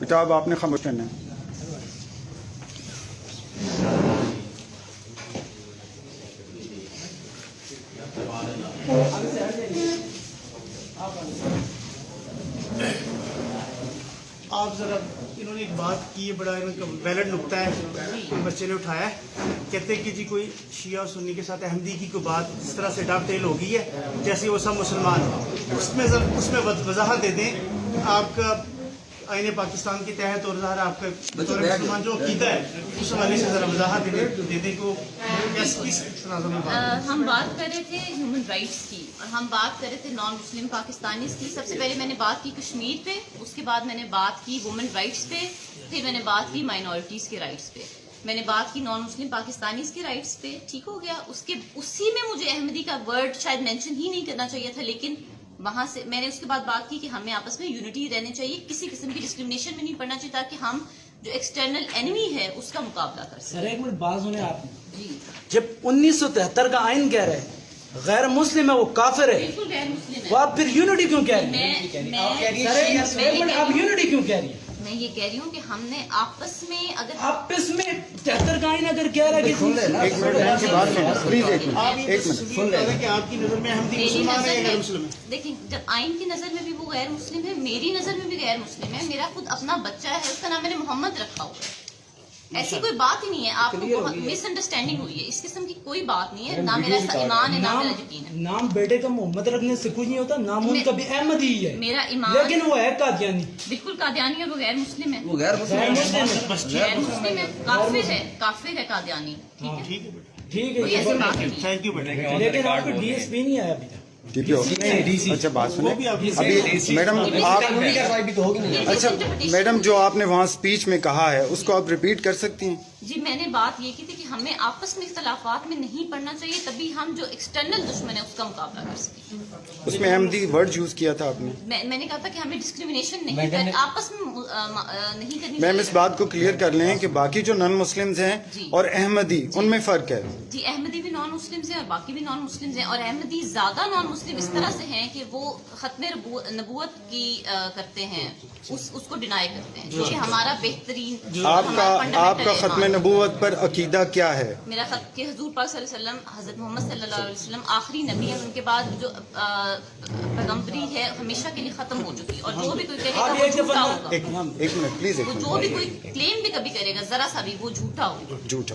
بیٹا اب آپ نے خاموش کرنا ہے. آپ ذرا انہوں نے ایک بات کی ہے، بڑا انہوں کا ویلڈ نکتہ ہے، بچے نے اٹھایا ہے. کہتے ہیں کہ جی کوئی شیعہ اور سنی کے ساتھ احمدی کی کوئی بات اس طرح سے ڈاک ٹیل ہو گئی ہے جیسے وہ سب مسلمان ہیں. اس میں وضاحت دے دیں آپ کا آئین پاکستان کے تحت اور ظاہر آپ کا بطور مسلمان جو عقیدہ ہے اس حوالے سے ذرا وضاحت دے دیں کہ کس تناظر میں بات. ہم بات کر رہے تھے ہیومن رائٹس کی اور ہم بات کر رہے تھے نان مسلم پاکستانیز کی. سب سے پہلے میں نے بات کی کشمیر پہ، اس کے بعد میں نے بات کی وومن رائٹس پہ، پھر میں نے بات کی مائنورٹیز کے رائٹس پہ، میں نے بات کی نان مسلم پاکستانیز کے رائٹس پہ. ٹھیک ہو گیا. اسی میں مجھے احمدی کا ورڈ شاید مینشن ہی نہیں کرنا چاہیے تھا، لیکن وہاں سے میں نے اس کے بعد بات کی کہ ہمیں آپس میں یونٹی رہنی چاہیے، کسی قسم کی ڈسکرمنیشن میں نہیں پڑنا چاہیے تاکہ ہم جو ایکسٹرنل اینمی ہے اس کا مقابلہ کر سکیں. سر ایک منٹ بات سنیں آپ نے. جی جب 1973 کا آئین کہہ رہے ہیں غیر مسلم ہے وہ کافر ہے، بالکل غیر مسلم ہے. وہ آپ پھر یونٹی کیوں کہہ رہی ہیں؟ سر ایک منٹ آپ یونٹی کیوں کہہ رہی ہیں؟ میں یہ کہہ رہی ہوں کہ ہم نے آپس میں اگر آپس میں 73 کا آئین اگر کہہ رہا ہے کہ ایک منٹ بہن کی بات سنیں پلیز. ایک منٹ کہ آپ کی نظر میں احمدی میری مسلمان ہے یا نظر غیر میں مسلم ہے؟ دیکھیں جب آئین کی نظر میں بھی وہ غیر مسلم ہے، میری نظر میں بھی غیر مسلم ہے. میرا خود اپنا بچہ ہے، اس کا نام میں نے محمد رکھا ہوا ہے. ایسی کوئی بات ہی نہیں ہے. آپ کو بہت مس انڈرسٹینڈنگ ہوئی ہے. اس قسم کی کوئی بات نہیں ہے. نہ میرا ایمان ہے نہ میرا یقین ہے. نام بیٹے کا محمد رکھنے سے کچھ نہیں ہوتا، نام ان کا بھی احمد ہی ہے، میرا ایمان لیکن وہ ہے قادیانی. بالکل قادیانی ہے، وہ غیر مسلم ہے. غیر مسلم غیر مسلم ہے، کافر ہے، کافر ہے قادیانی. ٹھیک ہے. ٹھیک ہے. کوئی ایسی بات نہیں ہے. تھینک یو بیٹا. لیکن آپ کو ڈی ایس پی نہیں آیا ابھی تک. ٹی پی او. اچھا بات سنیں ابھی میڈم آپ اچھا میڈم جو آپ نے وہاں اسپیچ میں کہا ہے اس کو آپ ریپیٹ کر سکتی ہیں؟ جی میں نے بات یہ کی تھی کہ ہمیں آپس میں اختلافات میں نہیں پڑنا چاہیے، تبھی ہم جو ایکسٹرنل دشمن ہے اس کا مقابلہ کر سکیں. اس میں احمدی ورڈ یوز کیا تھا آپ نے. میں نے کہا تھا کہ ہمیں ڈسکریمنیشن نہیں کرنی، آپس میں نہیں کرنی. میم اس بات کو کلیئر کر لیں کہ باقی جو نان مسلمز ہیں اور احمدی ان میں فرق ہے. جی احمدی بھی نان مسلمز ہیں اور باقی بھی نان مسلمز ہیں، اور احمدی زیادہ نان مسلم اس طرح سے ہیں کہ وہ ختم نبوت کی کرتے ہیں، اس کو ڈینائی کرتے ہیں، جو کہ ہمارا بہترین آپ کا ختم نبوت پر عقیدہ کیا ہے؟ میرا خط کہ حضور پاک صلی اللہ علیہ وسلم، حضرت محمد صلی اللہ علیہ وسلم آخری نبی ہیں، ان کے بعد جو پیغمبری ہے ہمیشہ کے لیے ختم ہو چکی، اور جو بھی کوئی کرے گا وہ جھوٹا ہوگا. ایک منٹ پلیز. جو بھی کوئی کلیم بھی کبھی کرے گا ذرا سا بھی وہ جھوٹا ہوگا. جھوٹا.